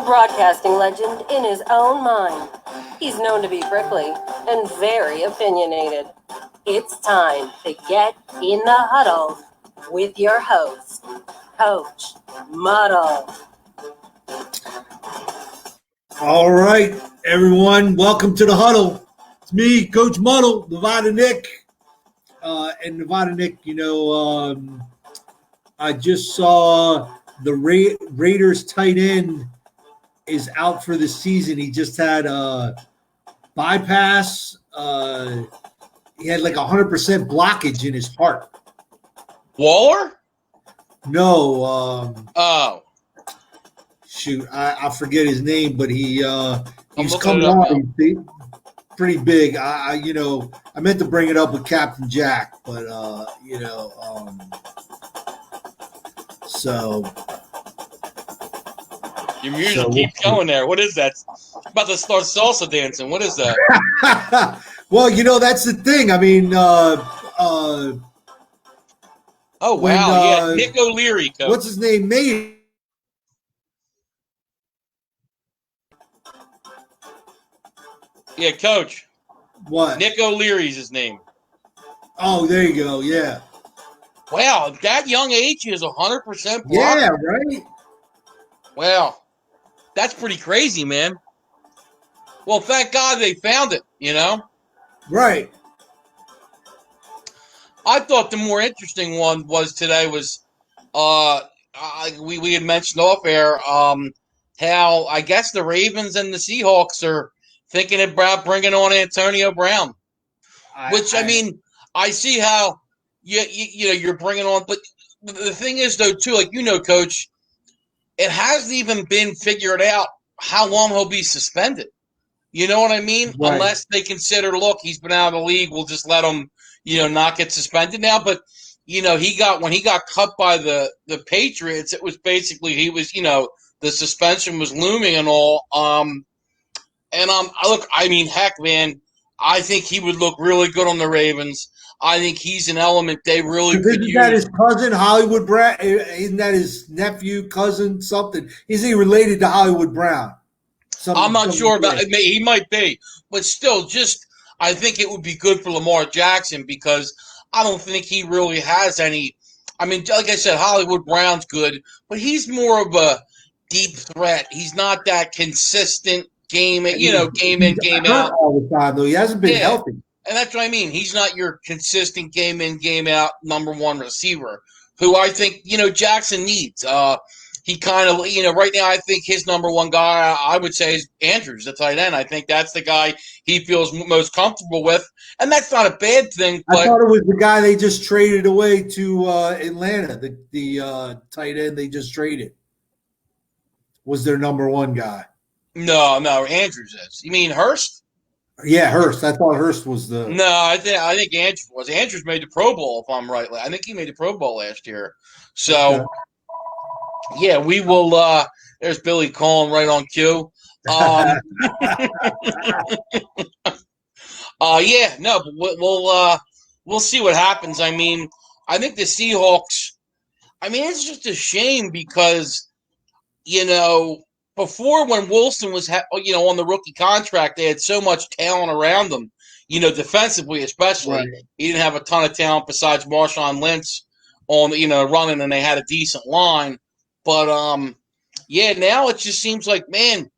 broadcasting legend in his own mind. He's known to be prickly and very opinionated. It's time to get in the huddle with your host, Coach Muddle. All right, everyone, welcome to the huddle. It's me, Coach Muddle, Nevada Nick. And Nevada Nick, I just saw the Raiders tight end is out for the season. He just had a bypass. He had like 100% blockage in his heart. Waller? No. Shoot, I forget his name, but he's coming on. He's pretty big. I meant to bring it up with Captain Jack, but so your music keeps going there. What is that? About to start salsa dancing. What is that? Well, that's the thing. I mean, oh wow, Nick O'Leary, Coach. What's his name? Made. Yeah, Coach. What? Nick O'Leary's his name. Oh, there you go. Yeah. Wow, at that young age, he is 100% blocked. Yeah, right. Wow, that's pretty crazy, man. Well, thank God they found it. Right. I thought the more interesting one today was we had mentioned off air how I guess the Ravens and the Seahawks are thinking about bringing on Antonio Brown, I see how you're bringing on, but the thing is though too, Coach, it hasn't even been figured out how long he'll be suspended. You know what I mean? Right. Unless they consider, look, he's been out of the league, we'll just let him, not get suspended now. But when he got cut by the Patriots, it was basically the suspension was looming and all. Heck, man, I think he would look really good on the Ravens. I think he's an element they really could use. Isn't that his cousin, Hollywood Brown? Isn't that his nephew, cousin, something? Is he related to Hollywood Brown? I'm not sure about it. He might be. But still, I think it would be good for Lamar Jackson because I don't think he really has any. I mean, like I said, Hollywood Brown's good, but he's more of a deep threat. He's not that consistent game in, game out. All the time, though. He hasn't been healthy. And that's what I mean. He's not your consistent game in, game out number one receiver who I think, Jackson needs. He kind of, right now I think his number one guy, I would say, is Andrews, the tight end. I think that's the guy he feels most comfortable with. And that's not a bad thing. But I thought it was the guy they just traded away to Atlanta, the tight end they just traded. Was their number one guy. No, Andrews is. You mean Hurst? Yeah, Hurst. I thought Hurst was the. No, I think Andrews was. Andrews made the Pro Bowl, if I'm right. I think he made the Pro Bowl last year. So, okay. Yeah, we will. There's Billy calling right on cue. But we'll see what happens. I mean, I think the Seahawks. I mean, it's just a shame because, before when Wilson was, on the rookie contract, they had so much talent around them, defensively especially. Right. He didn't have a ton of talent besides Marshawn Lynch on, running, and they had a decent line. But, now it just seems like, man,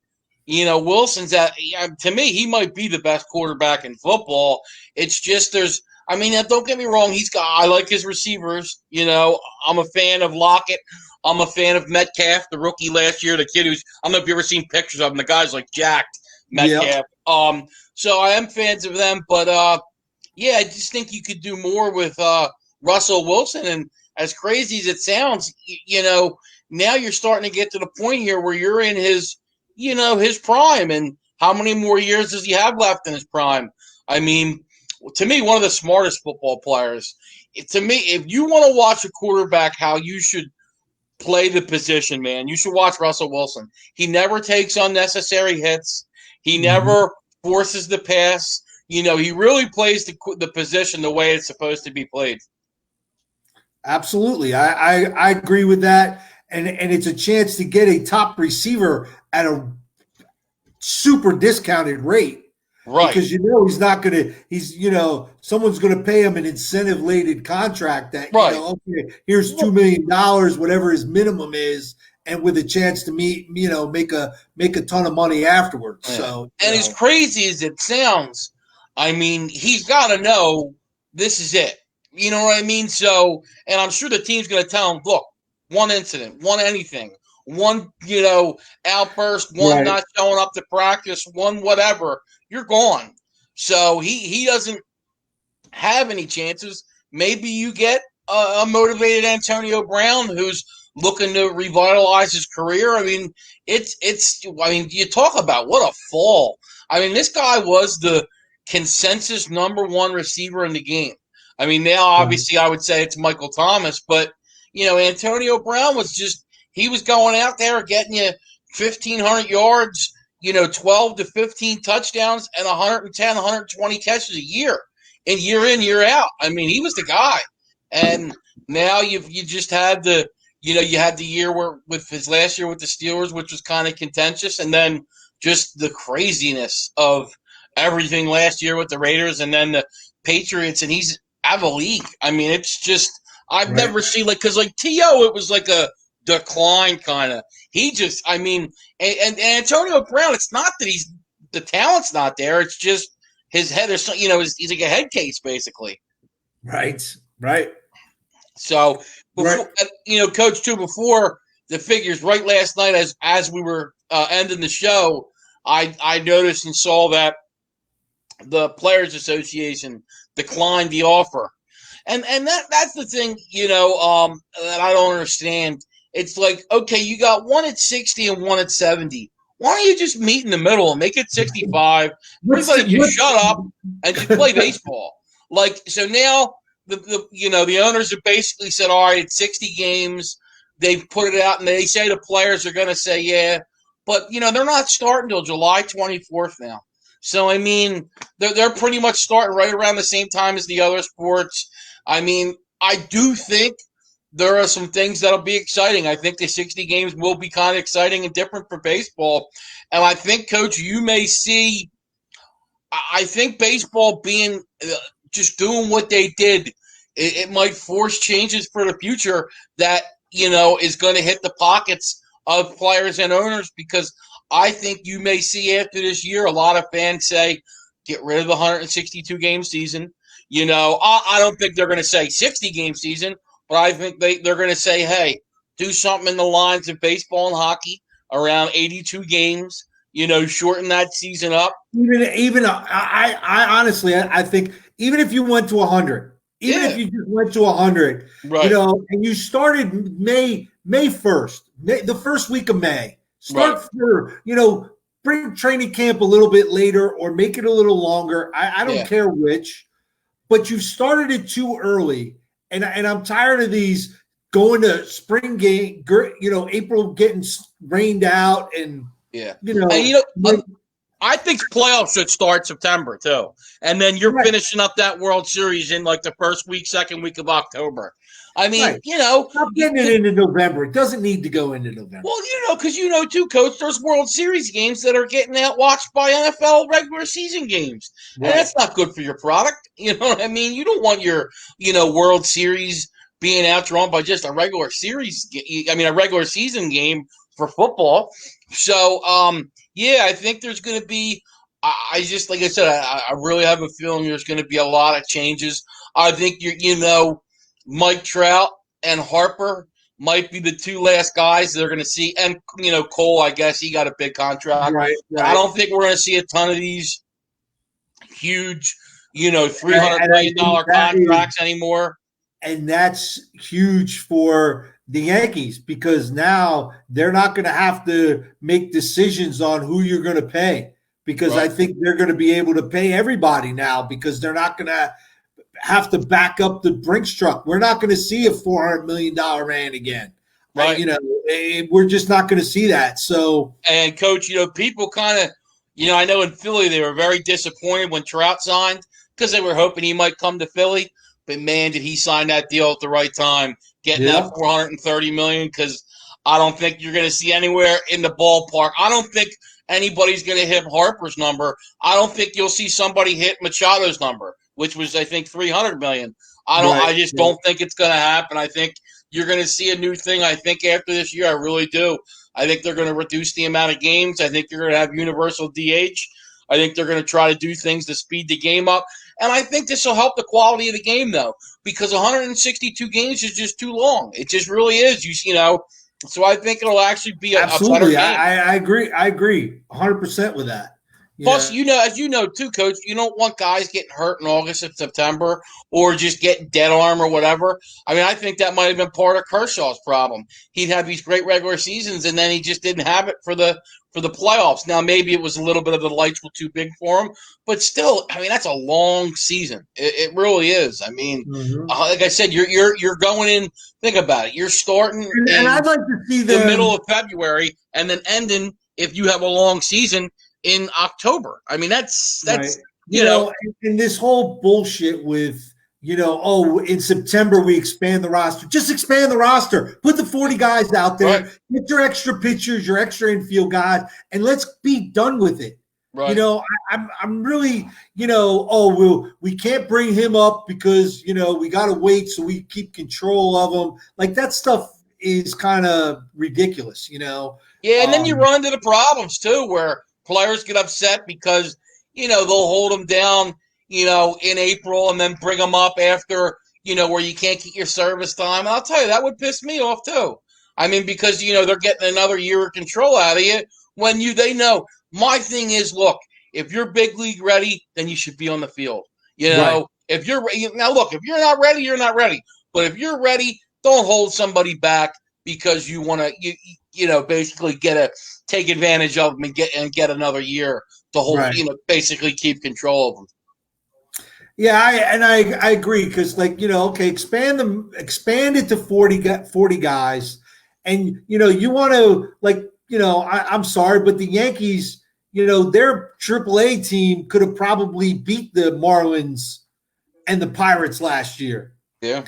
Wilson's to me, he might be the best quarterback in football. It's just don't get me wrong. I like his receivers. I'm a fan of Lockett. I'm a fan of Metcalf, the rookie last year, the kid who's – I don't know if you've ever seen pictures of him. The guy's like jacked, Metcalf. Yep. So I am fans of them. But, I just think you could do more with Russell Wilson. And as crazy as it sounds, now you're starting to get to the point here where you're in his prime. And how many more years does he have left in his prime? I mean, to me, one of the smartest football players. To me, if you want to watch a quarterback how you should – play the position, man, you should watch Russell Wilson. He never takes unnecessary hits. He never forces the pass. He really plays the position the way it's supposed to be played. Absolutely. I agree with that. and it's a chance to get a top receiver at a super discounted rate. Right. Because he's not going to, someone's going to pay him an incentive laden contract that, Right. Okay, here's $2 million, whatever his minimum is, and with a chance to make a ton of money afterwards. Yeah. So, and as crazy as it sounds, I mean, he's got to know this is it. You know what I mean? So, and I'm sure the team's going to tell him, look, one incident, one anything, one, outburst, one Right. not showing up to practice, one whatever, you're gone. So he doesn't have any chances. Maybe you get a motivated Antonio Brown who's looking to revitalize his career. I mean, you talk about what a fall. I mean, this guy was the consensus number one receiver in the game. I mean, now obviously I would say it's Michael Thomas, but Antonio Brown he was going out there getting you 1,500 yards, 12 to 15 touchdowns and 110, 120 catches a year. And year in, year out. I mean, he was the guy. And now you just had you had the year with his last year with the Steelers, which was kind of contentious, and then just the craziness of everything last year with the Raiders and then the Patriots, and he's out of the league. I mean, it's just I've never seen because T.O., it was like a decline kind of. He just, I mean, and Antonio Brown, it's not that the talent's not there. It's just his head is, he's like a head case basically. Right. So, Coach, too, before the figures, right last night as we were ending the show, I noticed and saw that the Players Association declined the offer, and that's the thing, that I don't understand. It's like, okay, you got one at 60 and one at 70. Why don't you just meet in the middle and make it 65? Everybody just shut up and just play baseball. So now the owners have basically said, all right, it's 60 games. They've put it out, and they say the players are going to say, yeah. But, they're not starting until July 24th now. So, I mean, they're pretty much starting right around the same time as the other sports. I mean, I do think there are some things that'll be exciting. I think the 60 games will be kind of exciting and different for baseball. And I think, Coach, you may see – I think baseball being just doing what they did, it might force changes for the future that, is going to hit the pockets of players and owners, because I think you may see after this year a lot of fans say, get rid of the 162-game season. I don't think they're going to say 60-game season, but I think they're going to say, hey, do something in the lines of baseball and hockey around 82 games, shorten that season up. I honestly, I think even if you went to 100, if you just went to 100, right. And you started May 1st, the first week of May, start for, bring training camp a little bit later or make it a little longer. I don't care which, but you've started it too early. And I'm tired of these going to spring game, April getting rained out and, I think playoffs should start September too. And then you're finishing up that World Series in like the first week, second week of October. I mean, stop getting it into November. It doesn't need to go into November. Well, because too, Coach, there's World Series games that are getting outwatched by NFL regular season games. Right. And that's not good for your product. You know what I mean? You don't want your, World Series being outdrawn by just a regular season game for football. So, I think there's going to be I just, like I said, I really have a feeling there's going to be a lot of changes. I think Mike Trout and Harper might be the two last guys they're going to see. And, Cole, I guess he got a big contract. Right. I don't think we're going to see a ton of these huge, $300 million contracts anymore. And that's huge for the Yankees, because now they're not going to have to make decisions on who you're going to pay, because I think they're going to be able to pay everybody now, because they're not going to have to back up the Brinks truck. We're not going to see a $400 million man again. Right. We're just not going to see that. So, and Coach, people kind of, I know in Philly they were very disappointed when Trout signed, because they were hoping he might come to Philly. But man, did he sign that deal at the right time, getting that $430 million? Because I don't think you're going to see anywhere in the ballpark. I don't think anybody's going to hit Harper's number. I don't think you'll see somebody hit Machado's number, which was, I think, 300 million. I just don't think it's going to happen. I think you're going to see a new thing. I think after this year, I really do. I think they're going to reduce the amount of games. I think you're going to have universal DH. I think they're going to try to do things to speed the game up. And I think this will help the quality of the game, though, because 162 games is just too long. It just really is. You know, so I think it'll actually be a better game. I agree. I agree 100% with that. Plus, you know, as you know too, Coach, you don't want guys getting hurt in August and September or just getting dead arm or whatever. I mean, I think that might have been part of Kershaw's problem. He'd have these great regular seasons, and then he just didn't have it for the playoffs. Now, maybe it was a little bit of the lights were too big for him, but still, I mean, that's a long season. It really is. I mean, like I said, you're going in. Think about it. You're starting, and I'd like to see the middle of February, and then ending if you have a long season in October. I mean, that's right. You know, and this whole bullshit with, you know, oh, in September we expand the roster. Just expand the roster. Put the 40 guys out there. Right. Get your extra pitchers, your extra infield guys, and let's be done with it. Right. You know, I'm really, you know, oh, we can't bring him up because, you know, we got to wait so we keep control of him. Like, that stuff is kind of ridiculous, you know. Yeah, and then you run into the problems too, where players get upset because, you know, they'll hold them down, you know, in April and then bring them up after, you know, where you can't get your service time. And I'll tell you, that would piss me off too. I mean, because, you know, they're getting another year of control out of you when they know. My thing is, look, if you're big league ready, then you should be on the field. You know, right. If you're not ready, you're not ready. But if you're ready, don't hold somebody back because you want to, you know, basically take advantage of them and get another year to hold, right. You know, basically keep control of them. Yeah, I agree because, like, you know, okay, expand it to 40 guys, and, you know, you want to, like, you know, I'm sorry, but the Yankees, you know, their AAA team could have probably beat the Marlins and the Pirates last year. Yeah.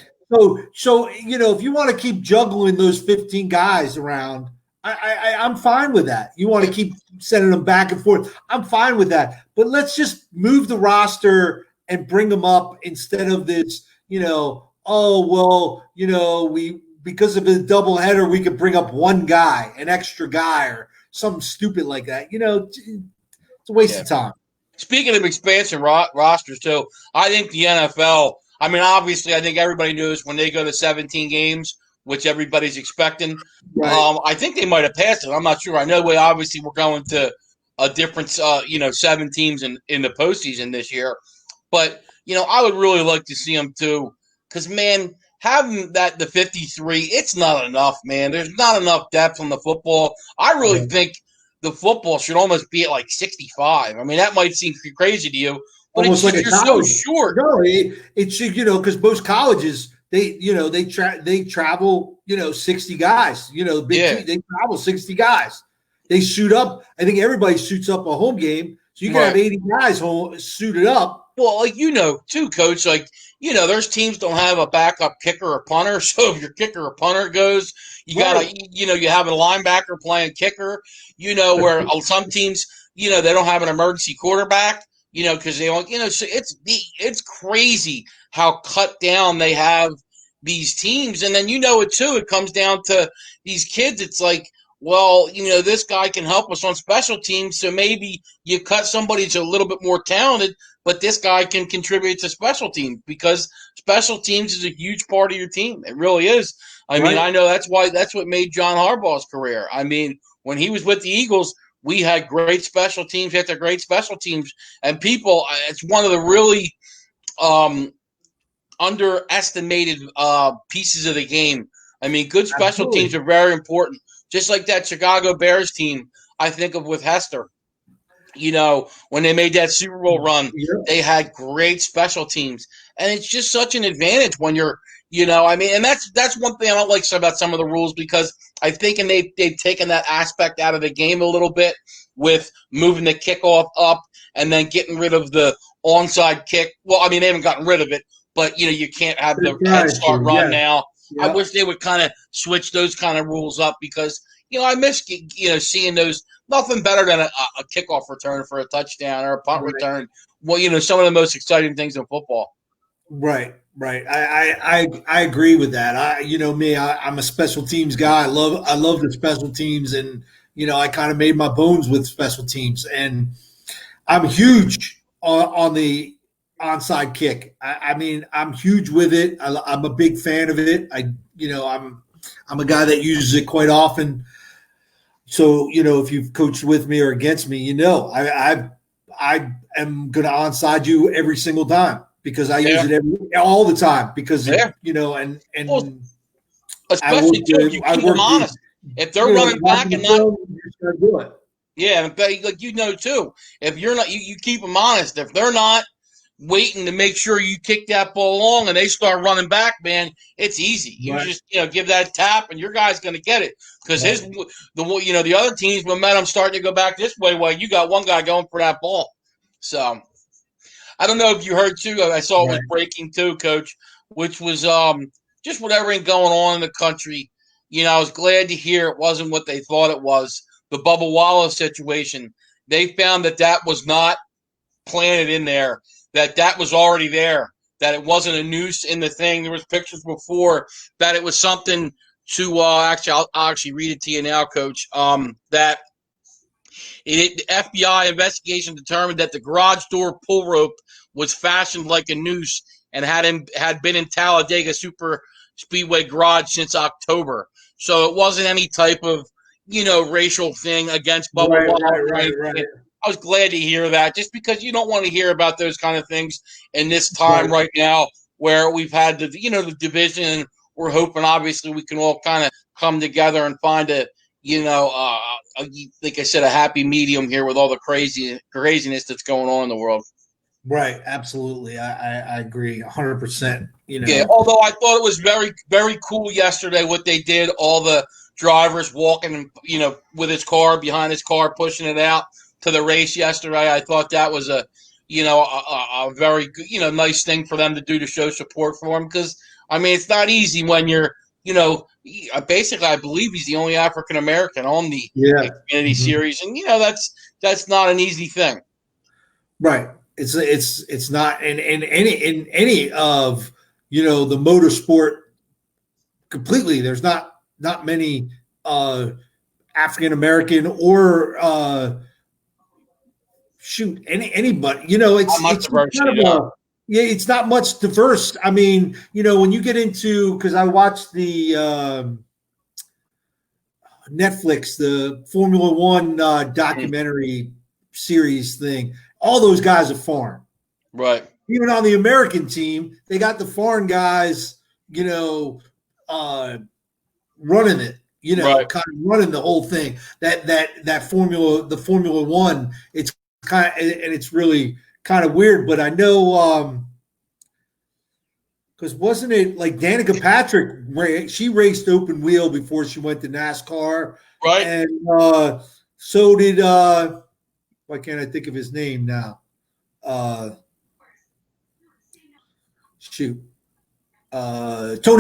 So you know, if you want to keep juggling those 15 guys around, I'm fine with that. You want to keep sending them back and forth, I'm fine with that. But let's just move the roster and bring them up instead of this, you know, oh, well, you know, because of the doubleheader, we could bring up one guy, an extra guy, or something stupid like that. You know, it's a waste of time. Speaking of expansion rosters, too, I think the NFL, I mean, obviously, I think everybody knows when they go to 17 games, which everybody's expecting. Right. I think they might have passed it. I'm not sure. I know obviously we're going to a different, you know, 7 teams in the postseason this year. But, you know, I would really like to see them, too, because, man, having the 53, it's not enough, man. There's not enough depth on the football. I really think the football should almost be at like 65. I mean, that might seem crazy to you, but almost it's like just, you're so short. No, it should, you know, because most colleges, they travel, you know, 60 guys. You know, they travel 60 guys. They suit up. I think everybody suits up a home game, so you can have 80 guys suited up. Well, like, you know, too, Coach, like, you know, there's teams don't have a backup kicker or punter. So if your kicker or punter goes, you got to, you know, you have a linebacker playing kicker, you know, where some teams, you know, they don't have an emergency quarterback, you know, because they don't, you know, so it's crazy how cut down they have these teams. And then, you know, it too, it comes down to these kids. It's like, well, you know, this guy can help us on special teams. So maybe you cut somebody who's a little bit more talented, but this guy can contribute to special teams because special teams is a huge part of your team. It really is. I mean, I know that's what made John Harbaugh's career. I mean, when he was with the Eagles, we had great special teams after great special teams. And people, it's one of the really underestimated pieces of the game. I mean, good special teams are very important. Just like that Chicago Bears team, I think of with Hester. You know, when they made that Super Bowl run, they had great special teams. And it's just such an advantage when you're, you know, I mean, and that's one thing I don't like about some of the rules because I think they've taken that aspect out of the game a little bit with moving the kickoff up and then getting rid of the onside kick. Well, I mean, they haven't gotten rid of it, but, you know, you can't have the head start run now. I Yep. wish they would kind of switch those kind of rules up because I miss seeing those. Nothing better than a kickoff return for a touchdown or a punt Right. return. Well, some of the most exciting things in football. Right. I agree with that. I'm a special teams guy. I love the special teams, and I kind of made my bones with special teams, and I'm huge on the onside kick. I mean, I'm huge with it. I'm a big fan of it. I'm a guy that uses it quite often. So if you've coached with me or against me, I am going to onside you every single time because I use it all the time because Yeah. Well, especially too, if you keep them honest. If they're running back and not, do it. Yeah, like too. If you're not, you keep them honest. If they're not waiting to make sure you kick that ball long and they start running back, man, it's easy. You just give that tap and your guy's going to get it because the other team's momentum starting to go back this way. Well, you got one guy going for that ball. So I don't know if you heard too. I saw it was breaking too, Coach, which was just with everything going on in the country. I was glad to hear it wasn't what they thought it was. The Bubba Wallace situation. They found that was not planted in there. That was already there. That it wasn't a noose in the thing. There was pictures before that it was something to I'll actually read it to you now, Coach. That the FBI investigation determined that the garage door pull rope was fashioned like a noose and had been in Talladega Super Speedway garage since October. So it wasn't any type of racial thing against Bubba Wallace. Right. I was glad to hear that, just because you don't want to hear about those kind of things in this time right now where we've had the division, and we're hoping obviously we can all kind of come together and find like I said, a happy medium here with all the craziness that's going on in the world. Right, absolutely. I agree 100%. Yeah, although I thought it was very, very cool yesterday what they did, all the drivers walking, with his car, behind his car, pushing it out to the race yesterday. I thought that was a very good, nice thing for them to do to show support for him because, I mean, it's not easy when you're, basically I believe he's the only African American on the Xfinity Series, and that's not an easy thing. Right. It's not in any of the motorsport completely. There's not many African American or anybody. It's not much diverse. I mean, when you get into, because I watched the Netflix, the Formula One documentary series thing. All those guys are foreign. Right. Even on the American team, they got the foreign guys, running it, kind of running the whole thing. The Formula One, it's kind of, and it's really kind of weird, but I know because wasn't it like Danica Patrick? She raced open wheel before she went to NASCAR, right? And so did why can't I think of his name now? Tony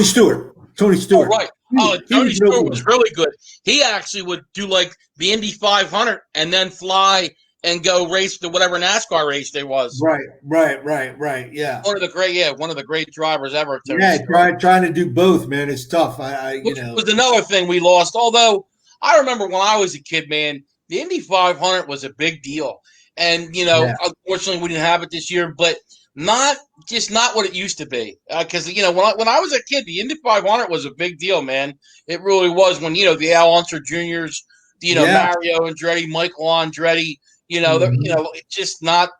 Stewart. Oh, right. Tony Stewart was really good. He actually would do like the Indy 500 and then fly and go race to whatever NASCAR race there was. Right. Yeah. One of the great drivers ever. Trying to do both, man. It's tough. Which was another thing we lost. Although I remember when I was a kid, man, the Indy 500 was a big deal. And, unfortunately we didn't have it this year, but not what it used to be. Because, when I was a kid, the Indy 500 was a big deal, man. It really was when, the Al Unser Juniors, Mario Andretti, Michael Andretti, it's just not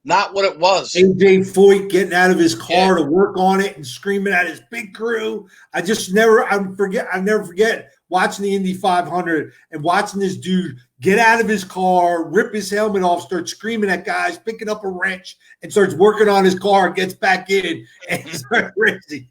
not what it was. AJ Foyt getting out of his car to work on it and screaming at his big crew. I never forget watching the Indy 500 and watching this dude get out of his car, rip his helmet off, start screaming at guys, picking up a wrench, and starts working on his car, gets back in, and starts racing.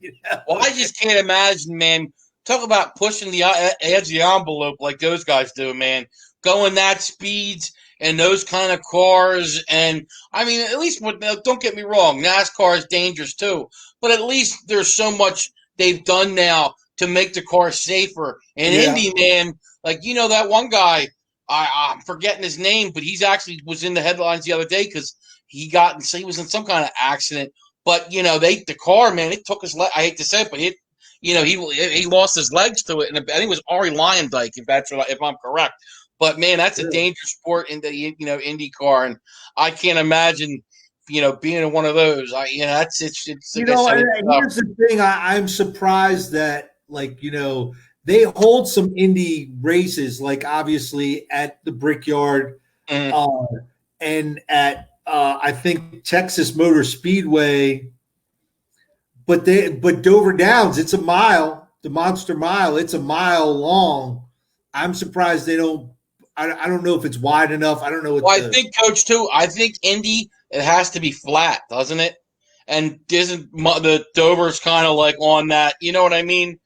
Well, I just can't imagine, man. Talk about pushing the edge of the envelope like those guys do, man. Going that speeds and those kind of cars. And, I mean, at least, don't get me wrong, NASCAR is dangerous too. But at least there's so much they've done now to make the car safer. And Indy, man, like, that one guy, I'm forgetting his name, but he's actually was in the headlines the other day because he was in some kind of accident. But the car, man, it took his leg. I hate to say it, but he lost his legs to it, and I think it was Ari Lyondike, if I'm correct. But man, that's a dangerous sport in the IndyCar, and I can't imagine being in one of those. That's it's. Like here's the thing: I'm surprised that they hold some Indy races, like obviously at the Brickyard, and at I think Texas Motor Speedway. But Dover Downs, it's a mile, the Monster Mile, it's a mile long. I'm surprised they don't. I don't know if it's wide enough. I don't know. I think, Coach, too. I think Indy, it has to be flat, doesn't it? And isn't the Dover's kind of like on that? You know what I mean?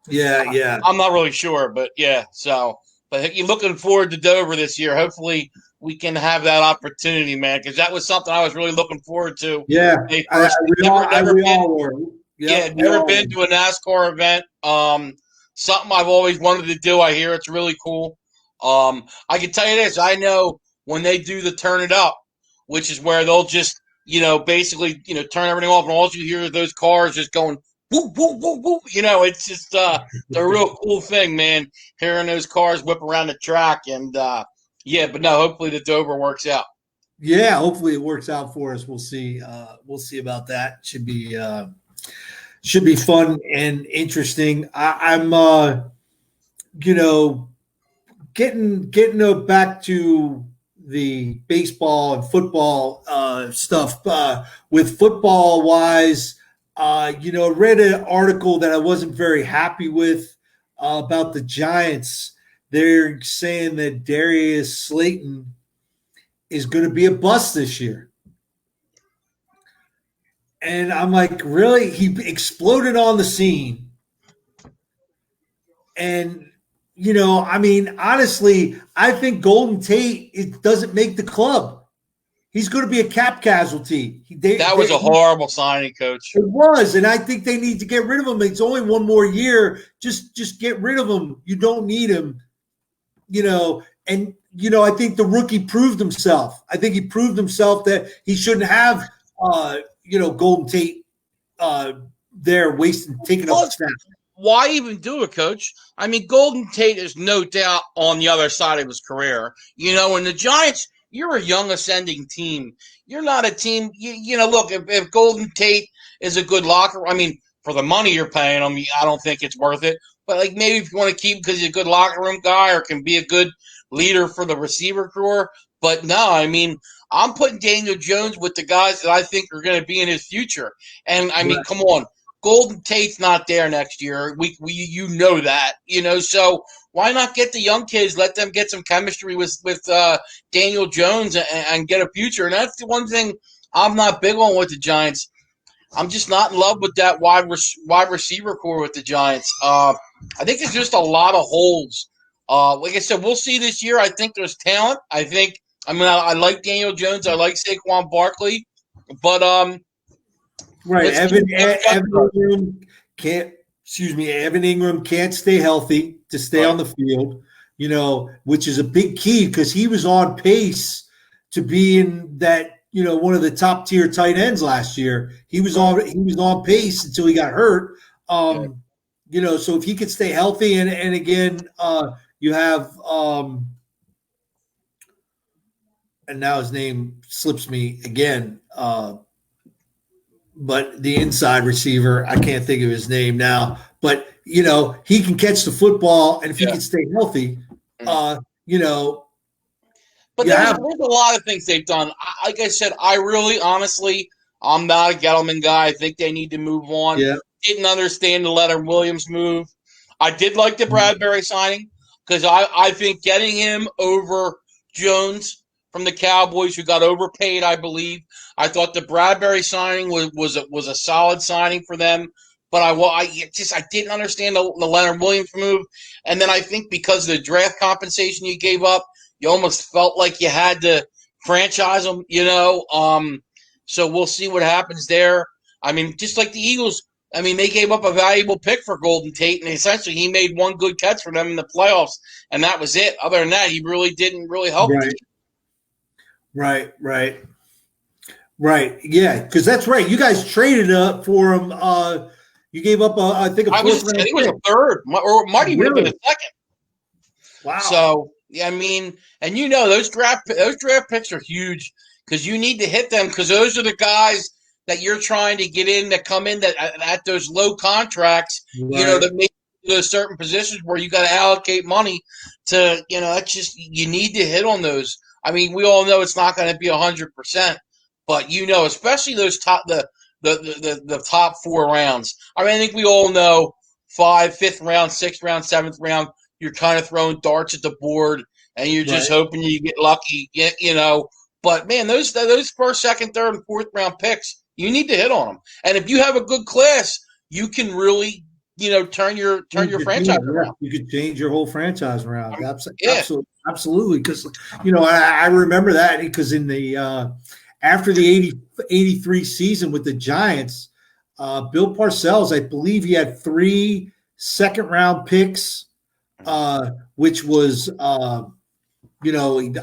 Yeah. I'm not really sure, but yeah. So, but you're looking forward to Dover this year. Hopefully, we can have that opportunity, man, because that was something I was really looking forward to. Yeah, never been to a NASCAR event. Something I've always wanted to do. I hear it's really cool. I can tell you this. I know when they do the turn it up, which is where they'll just, basically, turn everything off, and all you hear is those cars just going whoop, whoop, whoop, whoop. It's just a real cool thing, man, hearing those cars whip around the track. And, but no, hopefully the Dover works out. Yeah, hopefully it works out for us. We'll see. We'll see about that. Should be fun and interesting. I'm getting back to the baseball and football stuff. With football wise, read an article that I wasn't very happy with about the Giants. They're saying that Darius Slayton is going to be a bust this year. And I'm like, really? He exploded on the scene. And, honestly, I think Golden Tate doesn't make the club. He's going to be a cap casualty. That was a horrible signing, Coach. It was, and I think they need to get rid of him. It's only one more year. Just get rid of him. You don't need him. I think the rookie proved himself. I think he proved himself that he shouldn't have, Golden Tate there taking up the snap. Why even do it, Coach? I mean, Golden Tate is no doubt on the other side of his career. And the Giants, you're a young ascending team. You're not a team. Look, if Golden Tate is a good locker, I mean, for the money you're paying him, I don't think it's worth it. But maybe if you want to keep him because he's a good locker room guy or can be a good leader for the receiver corps. But no, I mean, I'm putting Daniel Jones with the guys that I think are going to be in his future. And I mean, come on, Golden Tate's not there next year. We know that, so why not get the young kids, let them get some chemistry with Daniel Jones and get a future? And that's the one thing I'm not big on with the Giants. I'm just not in love with that wide receiver core with the Giants. I think there's just a lot of holes. Like I said, we'll see this year. I think there's talent. I like Daniel Jones. I like Saquon Barkley. But right, Evan Ingram can't stay healthy to stay on the field, which is a big key because he was on pace to be in that, one of the top tier tight ends last year. He was on pace until he got hurt. So if he could stay healthy and again, you have and now his name slips me again. But the inside receiver, I can't think of his name now. But he can catch the football, and if he can stay healthy, But there's a lot of things they've done. Like I said, I really, honestly, I'm not a Gettleman guy. I think they need to move on. Yeah. Didn't understand the Leonard Williams move. I did like the Bradbury signing because I think getting him over Jones from the Cowboys, who got overpaid, I believe. I thought the Bradbury signing was a solid signing for them. But I didn't understand the Leonard Williams move. And then I think because of the draft compensation you gave up, you almost felt like you had to franchise them, So we'll see what happens there. I mean, just like the Eagles, I mean, they gave up a valuable pick for Golden Tate, and essentially he made one good catch for them in the playoffs, and that was it. Other than that, he really didn't really help. Right. Yeah, because that's right. You guys traded up for him. You gave up, I think, a fourth round. I think it was a third, or it might even have been a second. Wow. So, I mean, and those draft picks are huge because you need to hit them because those are the guys that you're trying to get in that come in that at those low contracts, that make those certain positions where you got to allocate money to, that's just, you need to hit on those. I mean, we all know it's not going to be 100%, but especially those the top 4 rounds. I mean, I think we all know 5th, 5th round, 6th round, 7th round. You're kind of throwing darts at the board, and you're just hoping you get lucky, But man, those 1st, 2nd, 3rd, and 4th round picks, you need to hit on them. And if you have a good class, you can really, turn your franchise around. You could change your whole franchise around. Absolutely. Because I remember that because in the after the 83 season with the Giants, Bill Parcells, I believe he had 3 second-round picks. Which was, I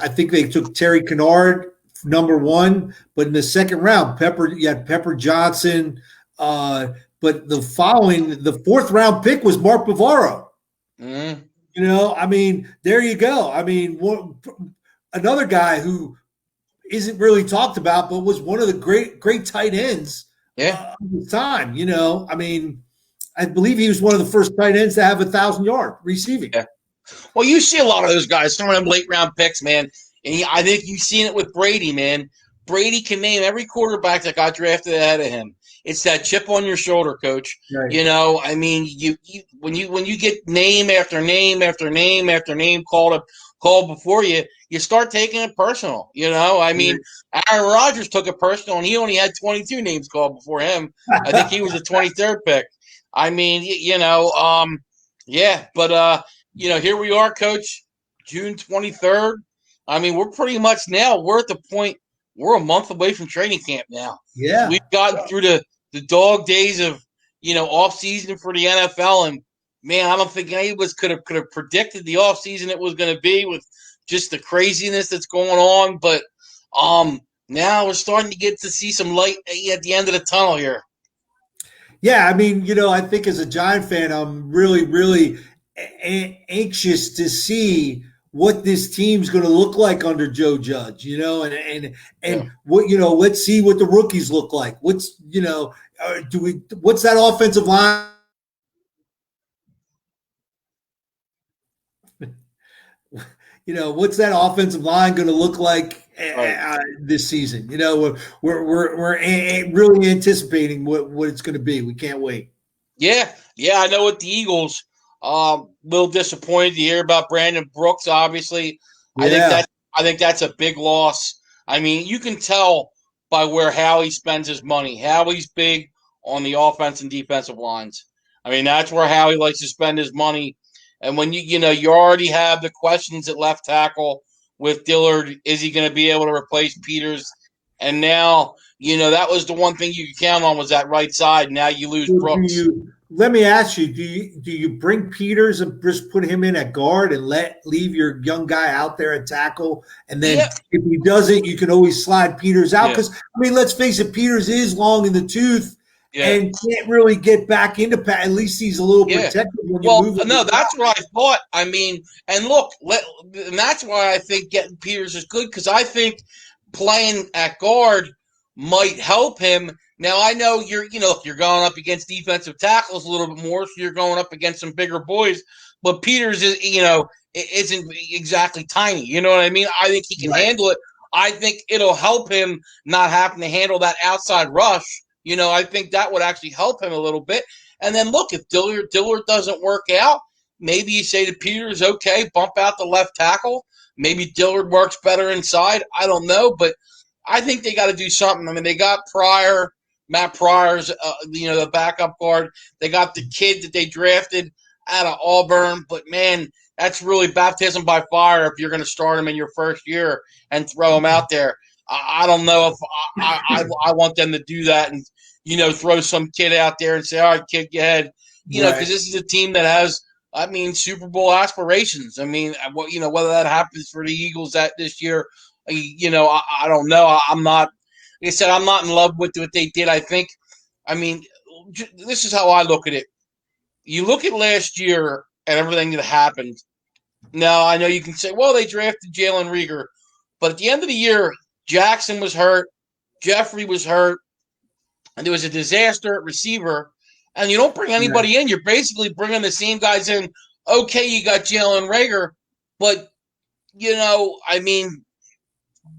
think they took Terry Kennard, number 1, but in the 2nd round, you had Pepper Johnson. But the 4th round pick was Mark Bavaro. I mean, there you go. I mean, another guy who isn't really talked about, but was one of the great tight ends of the time. I mean, I believe he was one of the first tight ends to have 1,000-yard receiving. Yeah. Well, you see a lot of those guys, some of them late round picks, man. And I think you've seen it with Brady, man. Brady can name every quarterback that got drafted ahead of him. It's that chip on your shoulder, Coach. Right. I mean, when you get name after name after name after name called before you, you start taking it personal. I mean, Aaron Rodgers took it personal, and he only had 22 names called before him. I think he was the 23rd pick. I mean, but here we are, Coach, June 23rd. I mean, we're pretty much now, we're at the point, we're a month away from training camp now. Yeah. So we've gotten through the dog days of, off season for the NFL. And man, I don't think any of us could have predicted the off season it was going to be with just the craziness that's going on. But now we're starting to get to see some light at the end of the tunnel here. Yeah, I mean, I think as a Giant fan, I'm really, really anxious to see what this team's going to look like under Joe Judge, and what, let's see what the rookies look like. What's that offensive line? What's that offensive line going to look like this season? We're really anticipating what it's going to be. We can't wait. Yeah. I know with the Eagles, a little disappointed to hear about Brandon Brooks. Obviously, Yeah. I think that's a big loss. I mean, you can tell by where Howie spends his money. Howie's big on the offense and defensive lines. I mean, that's where Howie likes to spend his money. And when you already have the questions at left tackle with Dillard, is he going to be able to replace Peters? And now, that was the one thing you could count on was that right side. Now you lose Brooks. Let me ask you, do you bring Peters and just put him in at guard and leave your young guy out there at tackle? And then if he doesn't, you can always slide Peters out. Because, I mean, let's face it, Peters is long in the tooth. And can't really get back into at least he's a little protected when you move him. No, that's what I thought. I mean, and look, and that's why I think getting Peters is good because I think playing at guard might help him. Now I know you're going up against defensive tackles a little bit more, so you're going up against some bigger boys. But Peters is, isn't exactly tiny. You know what I mean? I think he can handle it. I think it'll help him not having to handle that outside rush. I think that would actually help him a little bit. And then look, if Dillard doesn't work out, maybe you say to Peters, okay, bump out the left tackle. Maybe Dillard works better inside. I don't know, but I think they got to do something. I mean, they got Matt Pryor's, the backup guard. They got the kid that they drafted out of Auburn. But, man, that's really baptism by fire if you're going to start him in your first year and throw him out there. I don't know if I want them to do that. And throw some kid out there and say, all right, kid, go ahead. Because Right. this is a team that has, Super Bowl aspirations. Whether that happens for the Eagles this year, I don't know. I'm not, like I said, I'm not in love with what they did. This is how I look at it. You look at last year and everything that happened. Now, I know you can say, well, they drafted Jalen Rieger. But at the end of the year, Jackson was hurt. Jeffrey was hurt. And there was a disaster at receiver. And you don't bring Right. anybody in. You're basically bringing the same guys in. Okay, you got Jalen Rieger. But,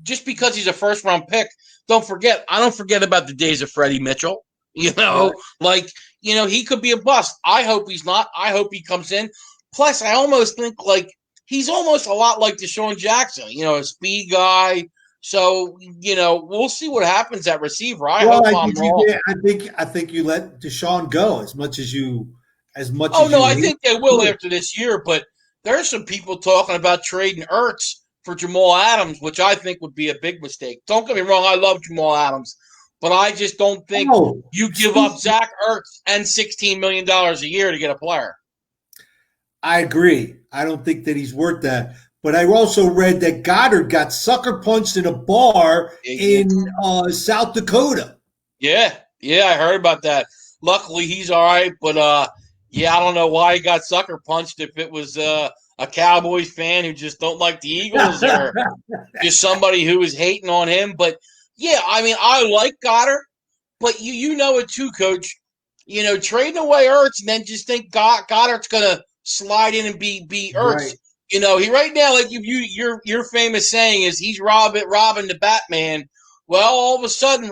just because he's a first-round pick, I don't forget about the days of Freddie Mitchell. Right. He could be a bust. I hope he's not. I hope he comes in. Plus, I almost think he's almost a lot like Deshaun Jackson, a speed guy. So, we'll see what happens at receiver. I Well, hope I I'm think you wrong. did. I think you let Deshaun go as much as you Oh, no, I hate think they will after this year, but there's some people talking about trading Ertz for Jamal Adams, which I think would be a big mistake. Don't get me wrong, I love Jamal Adams, but I just don't think Oh, you give up Zach Ertz and $16 million a year to get a player. I agree. I don't think that he's worth that. But I also read that Goddard got sucker punched in a bar in South Dakota. Yeah, I heard about that. Luckily, he's all right, but I don't know why he got sucker punched. If it was a Cowboys fan who just don't like the Eagles, or just somebody who was hating on him. But yeah, I like Goddard, but you know it too, Coach. Trading away Ertz and then just think Goddard's gonna slide in and be Ertz. Right. He right now, like your famous saying is he's robbing the Batman. Well, all of a sudden,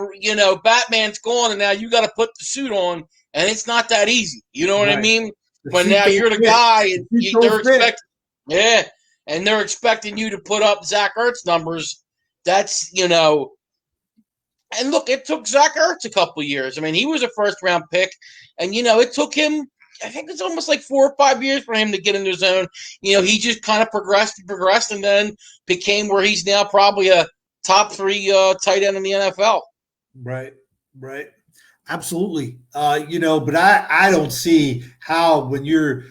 Batman's gone, and now you got to put the suit on, and it's not that easy. You know what I Right. mean? The When suit now don't you're the fit. guy, The and suit they're don't fit. expecting, yeah, and they're expecting you to put up Zach Ertz numbers. That's and look, it took Zach Ertz a couple years. He was a first-round pick, and it took him. I think it's almost like 4 or 5 years for him to get in the zone. He just kind of progressed, and then became where he's now probably a top 3 tight end in the NFL. Right. Right. Absolutely. But I don't see how when you're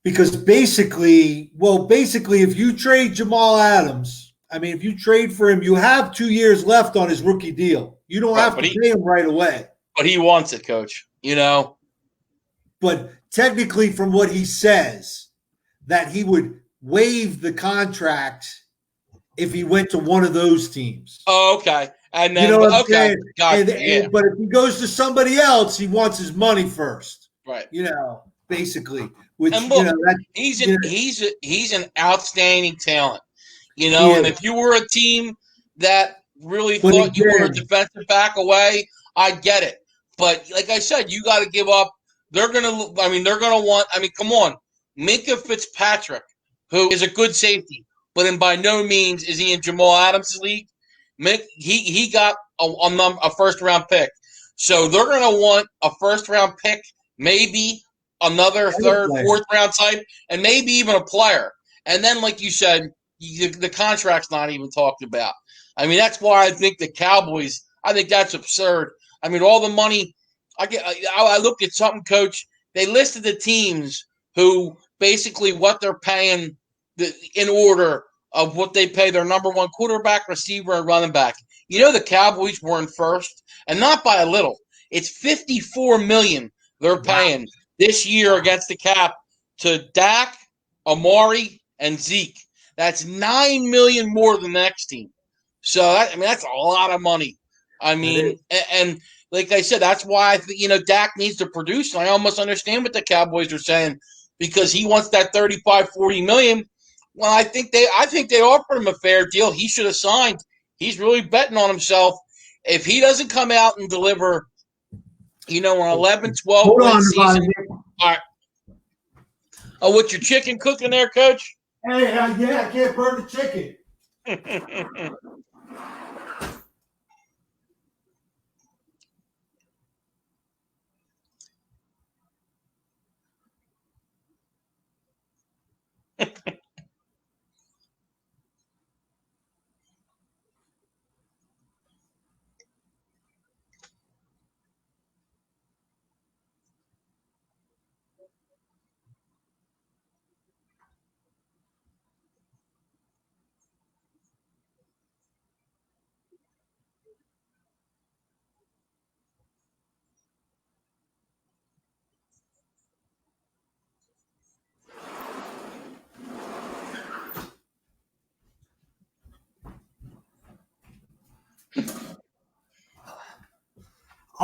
because basically, if you trade Jamal Adams, if you trade for him, you have 2 years left on his rookie deal. You don't Right, have to pay him right away. but he wants it, Coach. But technically, from what he says, that he would waive the contract if he went to one of those teams. Oh, okay. And You then, know what I'm okay, saying? gotcha. Yeah, But if he goes to somebody else, he wants his money first. right. Basically, which And look, that he's an outstanding talent. he And is. if you were a team that really But thought you were a again, defensive back away, I get it. But like I said, you got to give up. They're gonna. They're gonna want. Come on, Minka Fitzpatrick, who is a good safety, but by no means is he in Jamal Adams' league. He got a first round pick, so they're gonna want a first round pick, maybe another third, fourth round type, and maybe even a player. And then, like you said, the contract's not even talked about. That's why I think the Cowboys. I think that's absurd. All the money. I looked at something, Coach. They listed the teams who basically what they're paying in order of what they pay their number one quarterback, receiver, and running back. The Cowboys were in first, and not by a little. It's $54 million they're paying this year against the cap to Dak, Amari, and Zeke. That's $9 million more than the next team. So that's a lot of money. And like I said, that's why I think Dak needs to produce. And I almost understand what the Cowboys are saying because he wants that 35, 40 million. Well, I think they offered him a fair deal. He should have signed. He's really betting on himself. If he doesn't come out and deliver, an 11, 12 win season. All right. Oh, what's your chicken cooking there, Coach? Hey, I can't burn the chicken.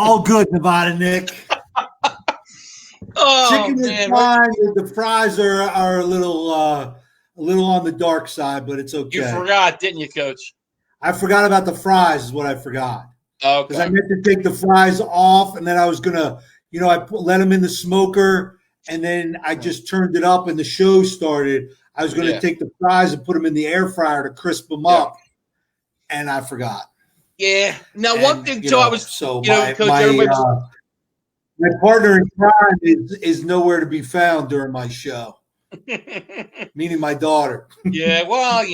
All good, Nevada Nick. Oh, Chicken is man. fine. The fries are a little on the dark side, but it's okay. You forgot, didn't you, Coach? I forgot about the fries. Is what I forgot. Because Okay. I meant to take the fries off, and then I was gonna, let them in the smoker, and then I just turned it up, and the show started. I was gonna take the fries and put them in the air fryer to crisp them up, and I forgot. Yeah. Now, one thing, too, my Coach, everybody was. My partner in crime is nowhere to be found during my show, meaning my daughter. Yeah, well,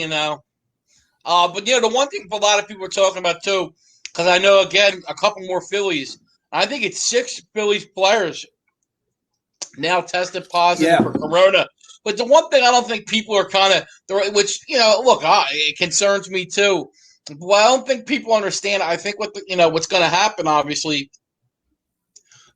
but the one thing a lot of people are talking about too, because I know again a couple more Phillies. I think it's 6 Phillies players now tested positive for Corona. But the one thing I don't think people are which look, it concerns me too. Well, I don't think people understand. I think what's going to happen. Obviously,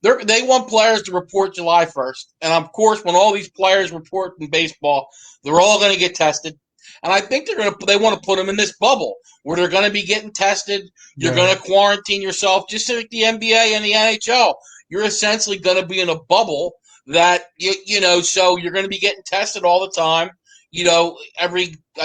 they want players to report July 1st, and of course, when all these players report in baseball, they're all going to get tested. And I think they want to put them in this bubble where they're going to be getting tested. You're going to quarantine yourself, just like the NBA and the NHL. You're essentially going to be in a bubble that so you're going to be getting tested all the time. I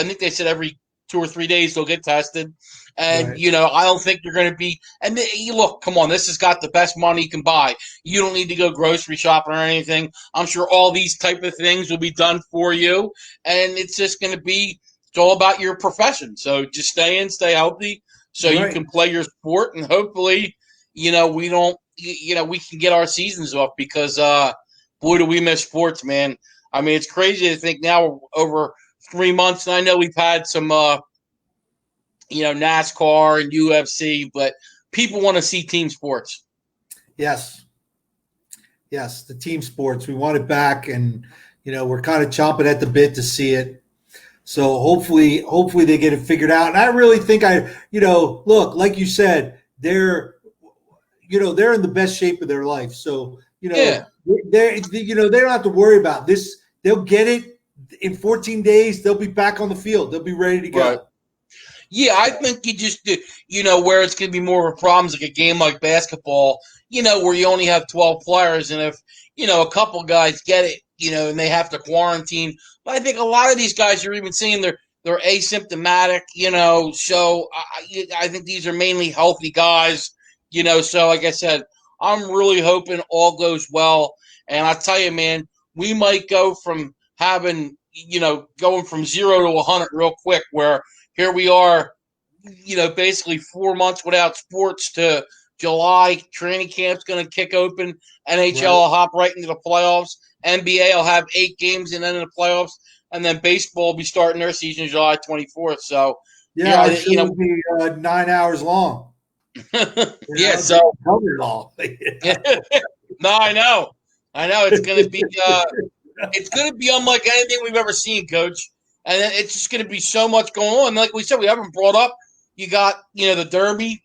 think they said every 2 or 3 days they'll get tested. And, I don't think you're going to be – and look, come on, this has got the best money you can buy. You don't need to go grocery shopping or anything. I'm sure all these type of things will be done for you. And it's just going to be – it's all about your profession. So just stay in, stay healthy so you can play your sport. And hopefully, we don't – we can get our seasons off because, boy, do we miss sports, man. I mean, it's crazy to think now over 3 months. And I know we've had some NASCAR and UFC, but people want to see team sports. Yes, the team sports. We want it back, and we're kind of chomping at the bit to see it. So hopefully they get it figured out. And I really think look, like you said, they're in the best shape of their life. So they don't have to worry about this. They'll get it in 14 days. They'll be back on the field. They'll be ready to go. Right. Yeah, I think you just do, where it's going to be more of a problem is like a game like basketball, where you only have 12 players. And if, a couple guys get it, and they have to quarantine. But I think a lot of these guys you're even seeing they're asymptomatic, so I think these are mainly healthy guys, so like I said, I'm really hoping all goes well. And I tell you, man, we might go from going from 0 to 100 real quick where here we are, basically 4 months without sports to July. Training camp's going to kick open. NHL will hop right into the playoffs. NBA will have 8 games and then in the playoffs. And then baseball will be starting their season July 24th. So, our show will be 9 hours long. So cover it all. No, I know. It's going to be it's going to be unlike anything we've ever seen, Coach. And it's just going to be so much going on. Like we said, we haven't brought up. You got, the Derby,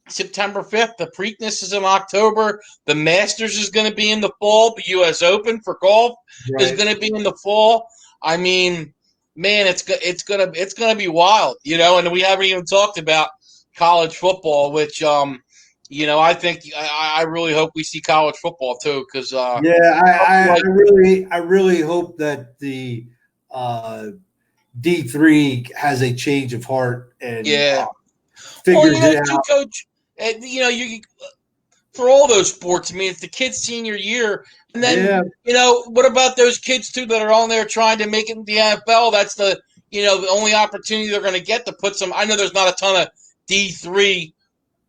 September 5th. The Preakness is in October. The Masters is going to be in the fall. The U.S. Open for golf is going to be in the fall. I mean, man, it's going to be wild, And we haven't even talked about college football, which I think I really hope we see college football too, because I really hope that the D3 has a change of heart and figures it out. Coach, you for all those sports. I mean, it's the kids' senior year, and then what about those kids too that are on there trying to make it in the NFL? That's the the only opportunity they're going to get to put some. I know there's not a ton of D3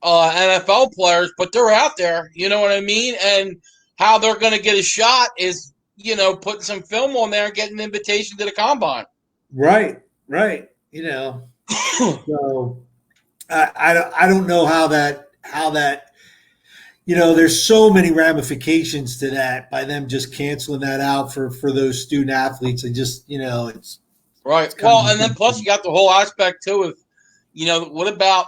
NFL players, but they're out there. You know what I mean? And how they're going to get a shot is putting some film on there and getting an invitation to the combine. Right. So I don't know how that there's so many ramifications to that by them just canceling that out for those student athletes. And just it's right. Well, and then plus you got the whole aspect too of what about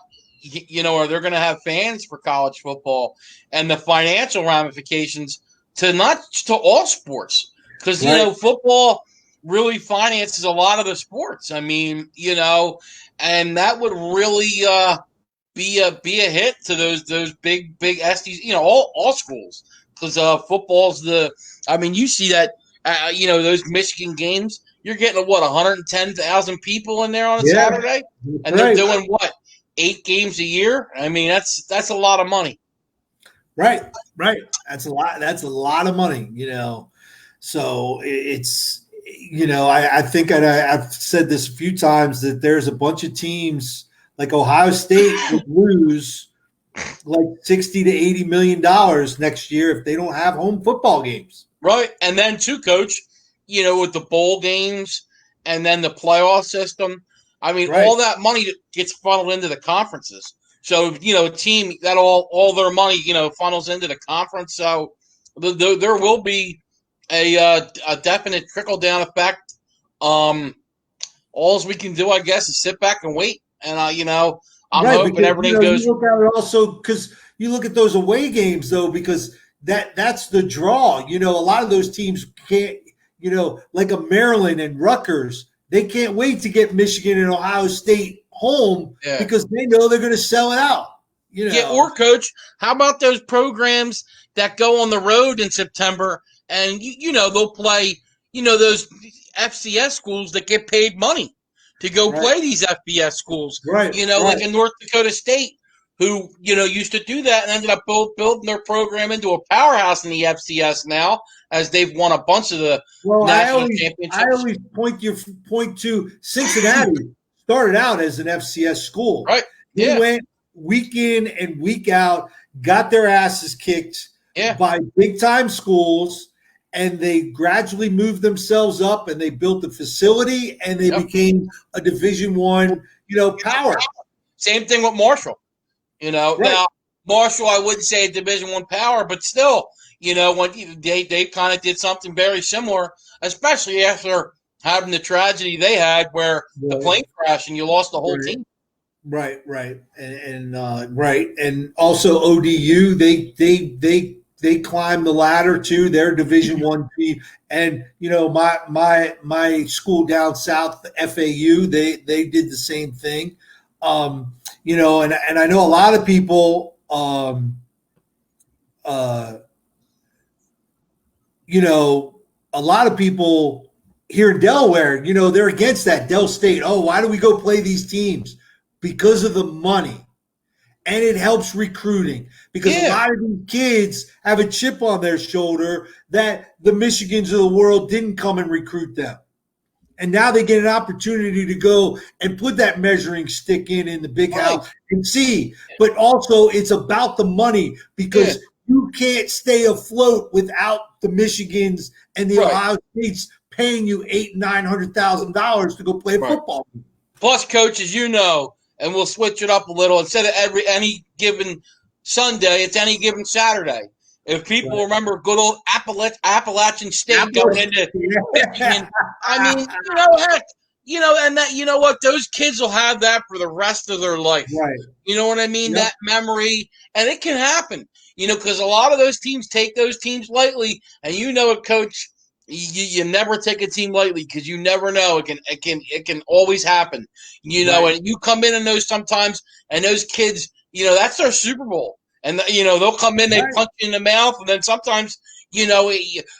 are they going to have fans for college football and the financial ramifications to all sports because football really finances a lot of the sports. I mean, and that would really be a hit to those big SDs, all schools, because football's I mean, you see that those Michigan games, you're getting 110,000 people in there on a Yeah, Saturday, and they're right, doing 8 games a year. I mean, that's a lot of money. right. That's a lot. That's a lot of money. So it's I think I've said this a few times that there's a bunch of teams like Ohio State would lose like 60 to 80 million dollars next year if they don't have home football games. Right. And then too, coach, with the bowl games and then the playoff system, I mean, Right. all that money gets funneled into the conferences. So, a team that all their money, funnels into the conference. So there will be a definite trickle down effect. All we can do, I guess, is sit back and wait. And, I'm Right, hoping because, everything goes. You look at it also because you look at those away games though, because that's the draw. A lot of those teams can't. Like a Maryland and Rutgers, they can't wait to get Michigan and Ohio State home because they know they're going to sell it out. Yeah, or coach, how about those programs that go on the road in September and they'll play those FCS schools that get paid money to go play these FBS schools. Right. Like in North Dakota State, who used to do that and ended up building their program into a powerhouse in the FCS now, as they've won a bunch of the national championships. I always point to Cincinnati started out as an FCS school. Right. They went week in and week out, got their asses kicked by big time schools, and they gradually moved themselves up and they built the facility and they became a Division I, power. Same thing with Marshall. Now Marshall, I wouldn't say a Division I power, but still, when they kind of did something very similar, especially after having the tragedy they had where the plane crashed and you lost the whole team. Right, and also ODU, they climbed the ladder too. They're Division I team, and my school down south, the FAU, they did the same thing. And I know a lot of people, a lot of people here in Delaware, they're against that. Del State, why do we go play these teams? Because of the money. And it helps recruiting because a lot of these kids have a chip on their shoulder that the Michigans of the world didn't come and recruit them. And now they get an opportunity to go and put that measuring stick in the big house and see. But also it's about the money because you can't stay afloat without the Michigans and the Ohio States paying you $800,000-900,000 to go play football. Plus, coach, as you know, and we'll switch it up a little. Instead of any given Sunday, it's any given Saturday. If people remember good old Appalachian State going into Michigan, I mean, heck, and that, what, those kids will have that for the rest of their life. Right. You know what I mean? That memory, and it can happen, because a lot of those teams take those teams lightly, and it, coach. You never take a team lightly because you never know. It can always happen. And you come in and those sometimes, and those kids, that's their Super Bowl. And they'll come in, they punch you in the mouth, and then sometimes, look,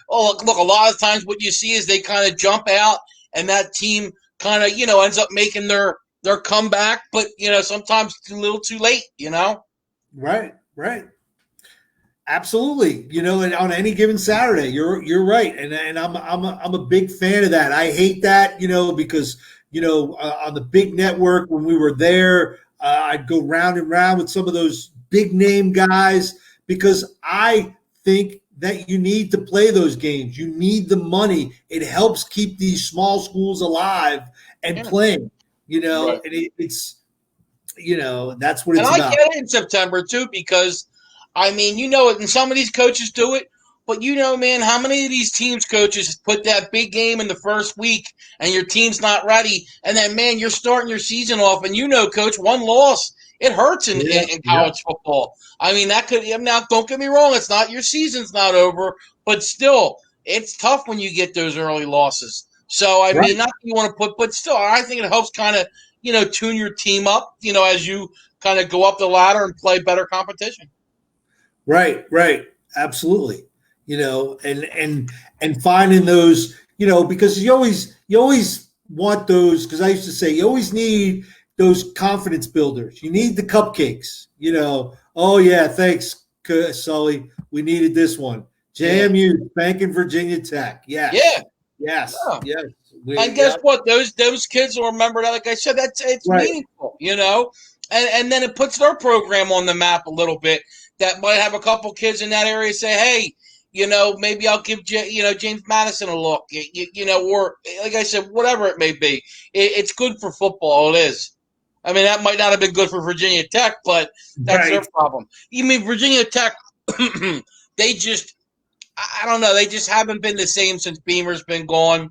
a lot of times what you see is they kind of jump out, and that team kind of ends up making their comeback, but sometimes it's a little too late. Right. Absolutely, and on any given Saturday, you're right, and I'm a big fan of that. I hate that, because on the big network when we were there, I'd go round and round with some of those big name guys because I think that you need to play those games. You need the money. It helps keep these small schools alive and playing. And it's that's what it's about. And I get it in September too because. I mean, and some of these coaches do it, but man, how many of these teams coaches put that big game in the first week and your team's not ready, and then, man, you're starting your season off, and coach, one loss, it hurts in college football. I mean, that could now. Don't get me wrong, it's not your season's not over, but still, it's tough when you get those early losses. So I mean, not that you want to put, but still, I think it helps kind of tune your team up, as you kind of go up the ladder and play better competition. Right, absolutely. And finding those, because you always want those. Because I used to say you always need those confidence builders. You need the cupcakes. Oh yeah, thanks, Sully. We needed this one. JMU thanking Virginia Tech. Yes. Yeah. Yes. Yeah. Yes. And guess what? Those kids will remember that. Like I said, it's right. meaningful, and then it puts their program on the map a little bit. That might have a couple kids in that area say, hey, maybe I'll give James Madison a look, or like I said, whatever it may be. It's good for football. It is. I mean, that might not have been good for Virginia Tech, but that's their problem. You mean Virginia Tech? They just, I don't know. They just haven't been the same since Beamer's been gone.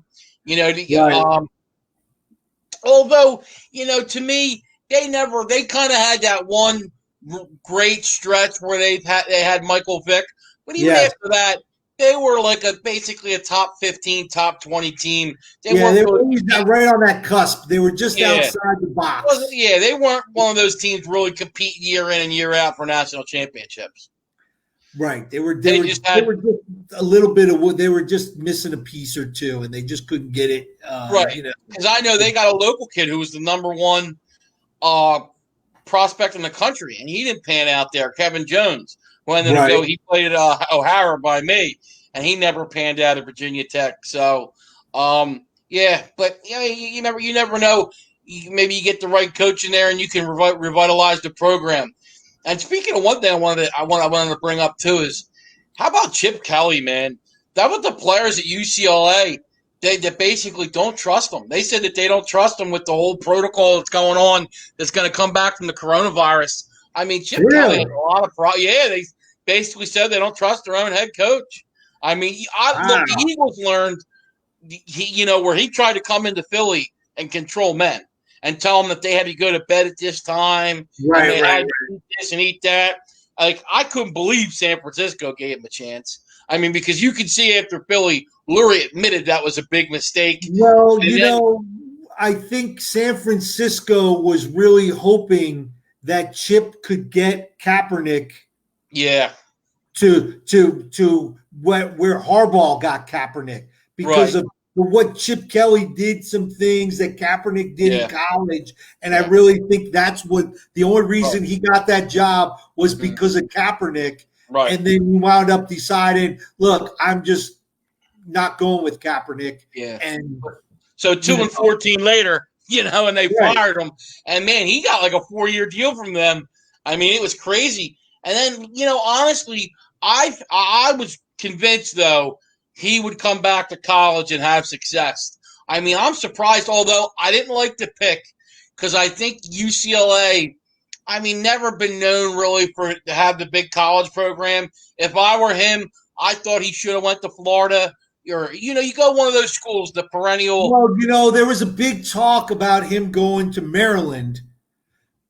Although, to me, they kind of had that one great stretch where they had Michael Vick, but even after that, they were like basically a top 15, top 20 team. They were always right on that cusp. They were just outside the box. They weren't one of those teams really compete year in and year out for national championships. Right. They were just a little bit of, they were just missing a piece or two, and they just couldn't get it. Right. Because I know they got a local kid who was the number one prospect in the country, and he didn't pan out there. Kevin Jones, who ended up he played at O'Hara by me, and he never panned out at Virginia Tech. So, but you never know. Maybe you get the right coach in there, and you can revitalize the program. And speaking of one thing I wanted to bring up too is, how about Chip Kelly, man? That was the players at UCLA that basically don't trust them. They said that they don't trust them with the whole protocol that's going on, that's going to come back from the coronavirus. I mean, Chip Kelly had a lot of problems. Yeah, they basically said they don't trust their own head coach. I mean, look, the Eagles learned, where he tried to come into Philly and control men and tell them that they had to go to bed at this time, and they had to eat this and eat that. Like, I couldn't believe San Francisco gave him a chance. I mean, because you could see after Philly, Lurie admitted that was a big mistake. Well, I think San Francisco was really hoping that Chip could get Kaepernick. Yeah. To where Harbaugh got Kaepernick because of what Chip Kelly did, some things that Kaepernick did in college. And I really think that's what the only reason he got that job was because of Kaepernick. Right. And then he wound up deciding, look, I'm just not going with Kaepernick. Yeah. And so 2-14 later, and they fired him. And man, he got like a 4-year deal from them. I mean, it was crazy. And then, honestly, I was convinced, though, he would come back to college and have success. I mean, I'm surprised, although I didn't like the pick, because I think UCLA, never been known really to have the big college program. If I were him, I thought he should have went to Florida. Or, you go one of those schools, the perennial. Well, there was a big talk about him going to Maryland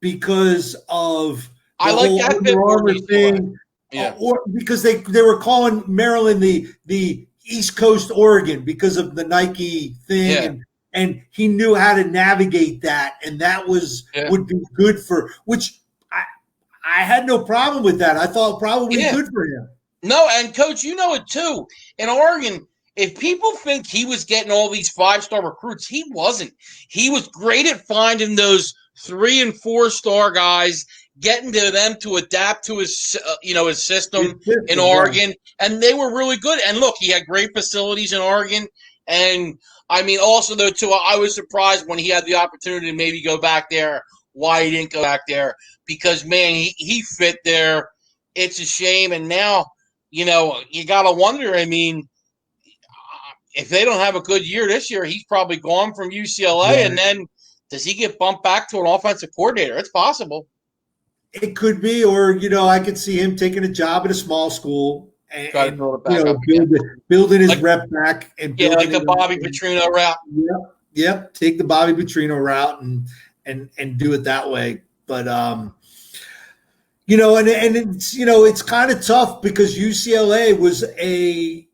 because of the whole Under Armour thing. Yeah. Or because they were calling Maryland the East Coast Oregon because of the Nike thing, and he knew how to navigate that, and that would be good for which I had no problem with that. I thought probably good for him. No, and Coach, you know it too. In Oregon, if people think he was getting all these 5-star recruits, he wasn't. He was great at finding those 3- and 4-star guys, getting to them to adapt to his, his system in Oregon, and they were really good. And look, he had great facilities in Oregon, and also though too, I was surprised when he had the opportunity to maybe go back there. Why he didn't go back there? Because man, he fit there. It's a shame, and now you gotta wonder. I mean, if they don't have a good year this year, he's probably gone from UCLA, and then does he get bumped back to an offensive coordinator? It's possible. It could be, or I could see him taking a job at a small school and try to build it back up building his rep back and like the Bobby Petrino route. Yep. Take the Bobby Petrino route and do it that way. But and it's it's kind of tough because UCLA was a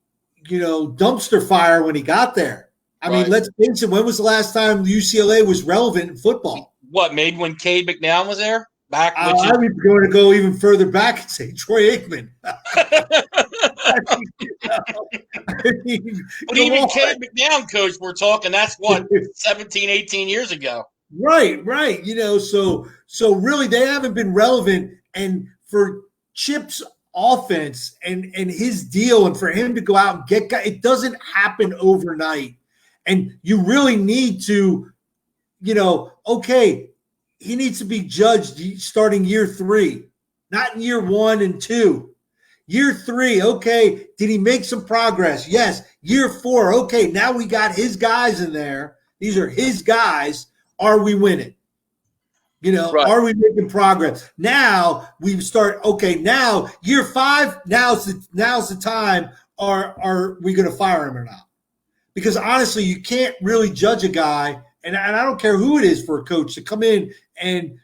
dumpster fire when he got there. I mean, let's face it. When was the last time UCLA was relevant in football? what, maybe when Cade McNown was there? I was going to go even further back and say Troy Aikman. But even Cade McNown, Coach, we're talking, that's what, 17, 18 years ago. Right. So really they haven't been relevant. And for Chip's offense and his deal, and for him to go out and get guys, it doesn't happen overnight. And you really need to, okay, he needs to be judged starting year 3, not in year 1 and 2. Year 3, okay, did he make some progress? Yes. Year 4, okay, now we got his guys in there. These are his guys. Are we winning? Right. Are we making progress? Now we start, okay, now year 5, now's the time. Are we going to fire him or not? Because honestly, you can't really judge a guy, and I don't care who it is for a coach to come in and,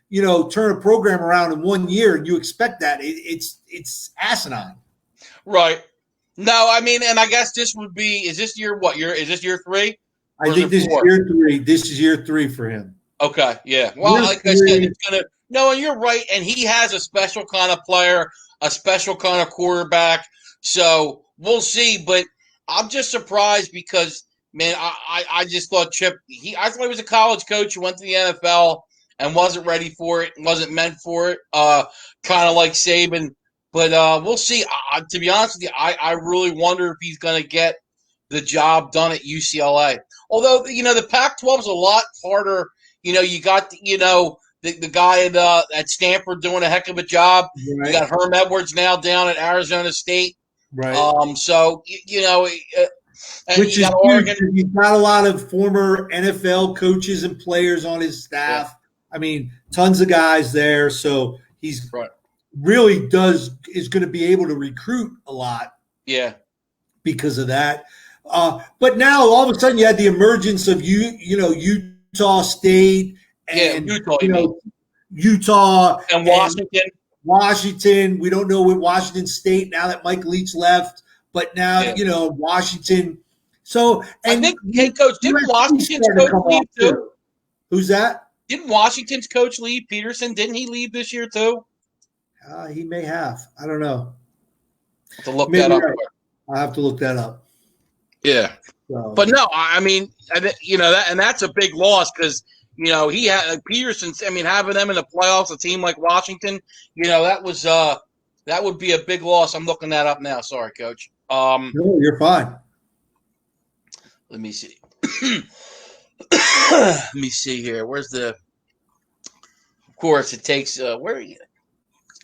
turn a program around in 1 year, and you expect that. It's asinine. Right. No, I mean, and I guess this would be, is this year 3? I think this is year 3. This is year 3 for him. Okay, yeah. Well, year like I said, it's going to – no, and you're right, and he has a special kind of player, a special kind of quarterback, so we'll see. But I'm just surprised because, man, I just thought Chip – I thought he was a college coach who went to the NFL and wasn't ready for it, wasn't meant for it, kind of like Saban. But we'll see. To be honest with you, I really wonder if he's going to get the job done at UCLA. Although, the Pac-12 is a lot harder. You got, the guy at Stanford doing a heck of a job. Right. You got Herm Edwards now down at Arizona State. Right. So, which is Oregon. He's got a lot of former NFL coaches and players on his staff. Yeah. I mean, tons of guys there. So he's really is going to be able to recruit a lot. Yeah. Because of that. But now all of a sudden you had the emergence of Utah State and Utah and Washington. Washington. We don't know what Washington State now that Mike Leach left, but now Washington. So I think, hey coach, didn't Washington's coach leave too? Who's that? Didn't Washington's coach leave? Peterson, didn't he leave this year too? He may have. I don't know. Have to look that up. Right. I'll have to look that up. Yeah. So. But no, I mean, that, and that's a big loss because, he had Peterson's. I mean, having them in the playoffs, a team like Washington, that would be a big loss. I'm looking that up now. Sorry, Coach. No, you're fine. Let me see. Let me see here. Where's the? Of course, it takes. Where are you?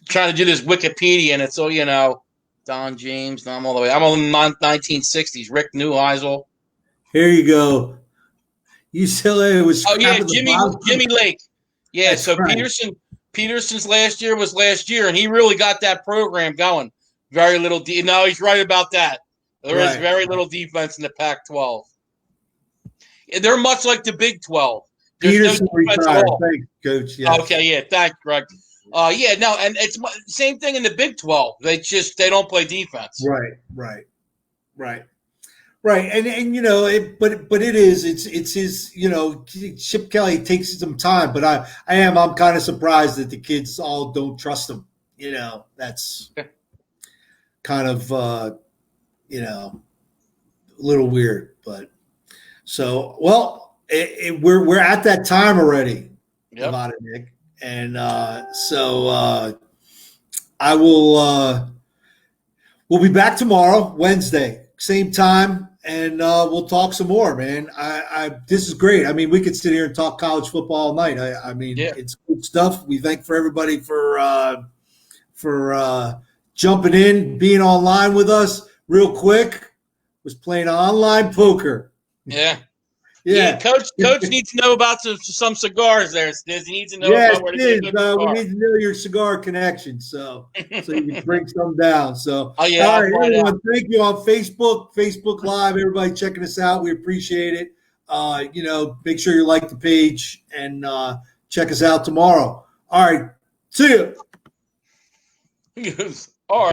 Trying to do this Wikipedia, and it's all Don James. No, I'm all the way. I'm on the 1960s. Rick Neuheisel. Here you go. UCLA was. Oh yeah, Jimmy Lake. Yeah, That's so right. Peterson's last year was last year, and he really got that program going. Very little. No, he's right about that. There is very little defense in the Pac-12. They're much like the Big 12. There's Peterson retired. Thanks, Coach. Yes. Okay, yeah, thanks, Greg. And it's the same thing in the Big 12. They don't play defense. Right. And but it is it's his Chip Kelly takes some time, but I'm kind of surprised that the kids all don't trust him. That's kind of a little weird, but so we're at that time already. Yep. About it, Nick. And so I will we'll be back tomorrow, Wednesday, same time, and we'll talk some more, man. This is great. I mean, we could sit here and talk college football all night. It's good stuff. We thank for everybody for jumping in, being online with us real quick. Was playing online poker. Yeah. Yeah, Coach needs to know about some cigars there. He needs to know about where to get a good cigar. We need to know your cigar connection, so you can bring some down. So, all right, everyone, thank you on Facebook Live. Everybody checking us out, we appreciate it. Make sure you like the page and check us out tomorrow. All right, see you. All right.